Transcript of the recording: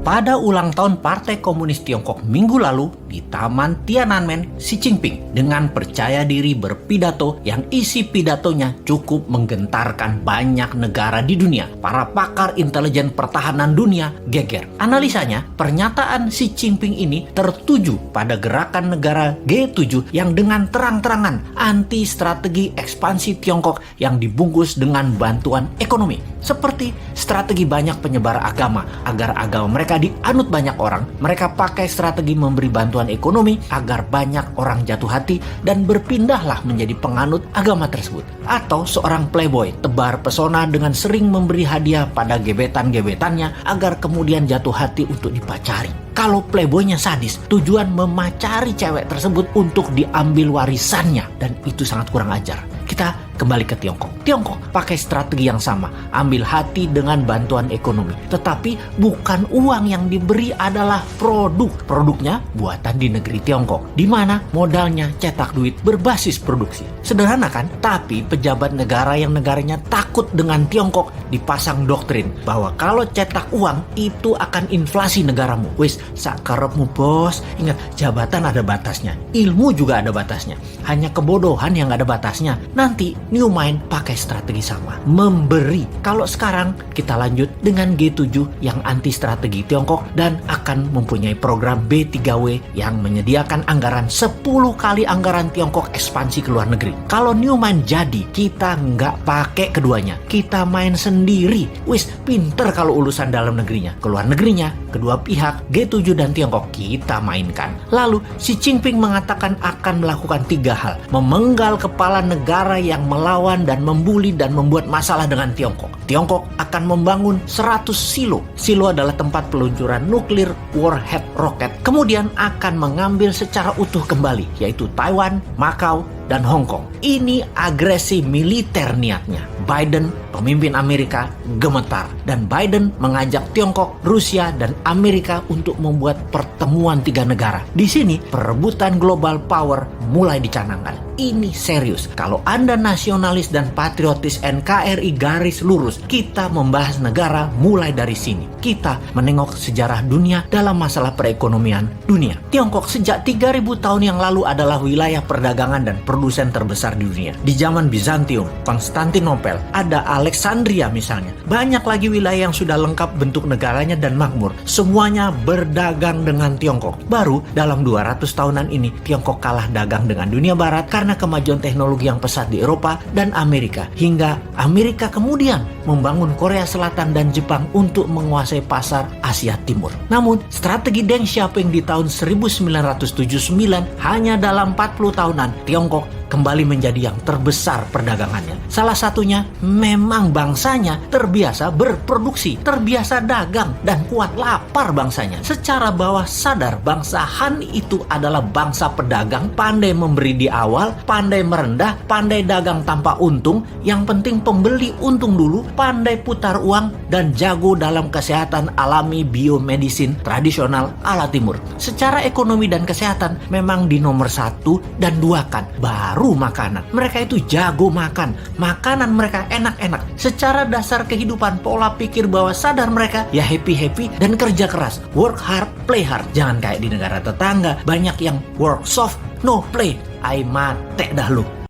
pada ulang tahun Partai Komunis Tiongkok minggu lalu di Taman Tiananmen, Xi Jinping dengan percaya diri berpidato yang isi pidatonya cukup menggentarkan banyak negara di dunia. Para pakar intelijen pertahanan dunia geger. Analisanya, pernyataan Xi Jinping ini tertuju pada gerakan negara G7 yang dengan terang-terangan anti strategi ekspansi Tiongkok yang dibungkus dengan bantuan ekonomi. Seperti strategi banyak penyebar agama agar agama mereka dianut banyak orang, mereka pakai strategi memberi bantuan ekonomi agar banyak orang jatuh hati dan berpindahlah menjadi penganut agama tersebut. Atau seorang playboy tebar pesona dengan sering memberi hadiah pada gebetan-gebetannya agar kemudian jatuh hati untuk dipacari. Kalau playboynya sadis, tujuan memacari cewek tersebut untuk diambil warisannya, dan itu sangat kurang ajar. Kita kembali ke Tiongkok. Tiongkok pakai strategi yang sama, ambil hati dengan bantuan ekonomi. Tetapi bukan uang yang diberi adalah produk. Produknya buatan di negeri Tiongkok, di mana modalnya cetak duit berbasis produksi. Sederhana kan? Tapi pejabat negara yang negaranya takut dengan Tiongkok dipasang doktrin bahwa kalau cetak uang itu akan inflasi negaramu. Wis, sakarepmu bos. Ingat, jabatan ada batasnya, ilmu juga ada batasnya. Hanya kebodohan yang ada batasnya. Nanti New Mind pakai strategi sama, memberi. Kalau sekarang kita lanjut dengan G7 yang anti strategi Tiongkok dan akan mempunyai program B3W yang menyediakan anggaran 10 kali anggaran Tiongkok ekspansi ke luar negeri. Kalau New Mind jadi, kita nggak pakai keduanya, kita main sendiri. Wis, pinter kalau urusan dalam negerinya. Ke luar negerinya, kedua pihak G7 dan Tiongkok kita mainkan. Lalu Xi Jinping mengatakan akan melakukan 3 hal. Memenggal kepala negara yang melawan dan membuli dan membuat masalah dengan Tiongkok. Tiongkok akan membangun 100 silo. Silo adalah tempat peluncuran nuklir warhead roket. Kemudian akan mengambil secara utuh kembali, yaitu Taiwan, Macau, dan Hong Kong. Ini agresi militer niatnya. Biden, pemimpin Amerika, gemetar. Dan Biden mengajak Tiongkok, Rusia, dan Amerika untuk membuat pertemuan 3 negara. Di sini, perebutan global power mulai dicanangkan. Ini serius. Kalau Anda nasionalis dan patriotis NKRI garis lurus, kita membahas negara mulai dari sini. Kita menengok sejarah dunia dalam masalah perekonomian dunia. Tiongkok sejak 3000 tahun yang lalu adalah wilayah perdagangan dan produsen terbesar di dunia. Di zaman Bizantium, Konstantinopel, ada Alexandria misalnya. Banyak lagi wilayah yang sudah lengkap bentuk negaranya dan makmur. Semuanya berdagang dengan Tiongkok. Baru dalam 200 tahunan ini, Tiongkok kalah dagang dengan dunia barat karena kemajuan teknologi yang pesat di Eropa dan Amerika. Hingga Amerika kemudian membangun Korea Selatan dan Jepang untuk menguasai pasar Asia Timur. Namun, strategi Deng Xiaoping di tahun 1979 hanya dalam 40 tahunan, Tiongkok kembali menjadi yang terbesar perdagangannya. Salah satunya memang bangsanya terbiasa berproduksi, terbiasa dagang, dan kuat lapar bangsanya. Secara bawah sadar, bangsa Han itu adalah bangsa pedagang, pandai memberi di awal, pandai merendah, pandai dagang tanpa untung, yang penting pembeli untung dulu, pandai putar uang, dan jago dalam kesehatan alami biomedisin tradisional ala timur. Secara ekonomi dan kesehatan memang di nomor 1 dan 2 kan, baru makanan. Mereka itu jago makan. Makanan mereka enak-enak. Secara dasar kehidupan, pola pikir bawah sadar mereka ya happy-happy dan kerja keras. Work hard, play hard. Jangan kayak di negara tetangga, banyak yang work soft, no play. Ai mate dah lu.